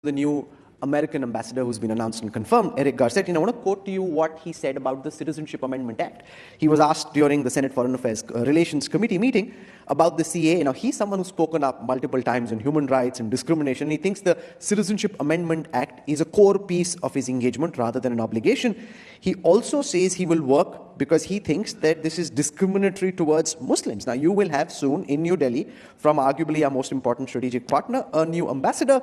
the new American ambassador who's been announced and confirmed, Eric Garcetti, and I want to quote to you what he said about the Citizenship Amendment Act. He was asked during the Senate Foreign Affairs Relations Committee meeting about the CA. Now, he's someone who's spoken up multiple times on human rights and discrimination. He thinks the Citizenship Amendment Act is a core piece of his engagement rather than an obligation. He also says he will work because he thinks that this is discriminatory towards Muslims. Now, you will have soon in New Delhi, from arguably our most important strategic partner, a new ambassador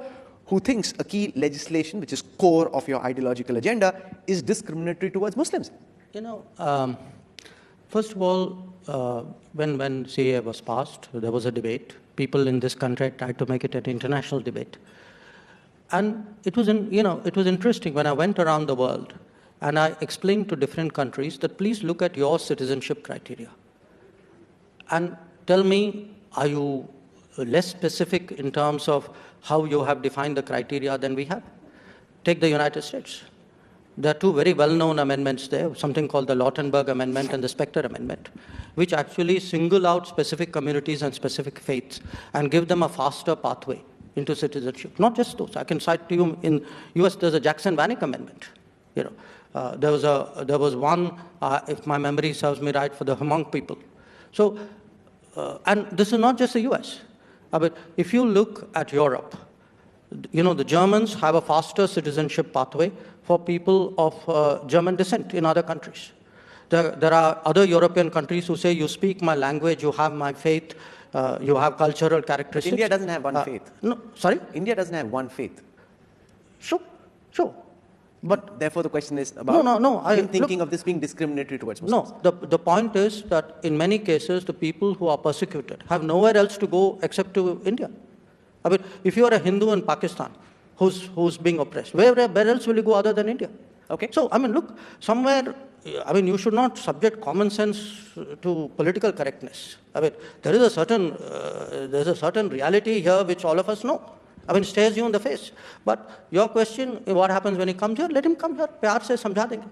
who thinks a key legislation, which is core of your ideological agenda, is discriminatory towards Muslims. You know, first of all, when CA was passed, there was a debate. People in this country tried to make it an international debate. And it was, it was interesting when I went around the world and I explained to different countries that please look at your citizenship criteria and tell me, are you less specific in terms of how you have defined the criteria than we have? Take the United States. There are two very well-known amendments there, something called the Lautenberg Amendment and the Specter Amendment, which actually single out specific communities and specific faiths and give them a faster pathway into citizenship. Not just those. I can cite to you in US, there's a Jackson-Vanik Amendment. There was one, if my memory serves me right, for the Hmong people. So, and this is not just the US. But if you look at Europe, the Germans have a faster citizenship pathway for people of German descent in other countries. There are other European countries who say, you speak my language, you have my faith, you have cultural characteristics. But India doesn't have one faith. No, sorry? India doesn't have one faith. Sure. But therefore, the question is about him thinking of this being discriminatory towards Muslims. No, the point is that in many cases, the people who are persecuted have nowhere else to go except to India. I mean, if you are a Hindu in Pakistan who's being oppressed, where else will you go other than India? Okay. So, I mean, look, somewhere, you should not subject common sense to political correctness. I mean, there is a certain reality here which all of us know. Stares you in the face. But your question, what happens when he comes here? Let him come here. Pyar se samjha denge.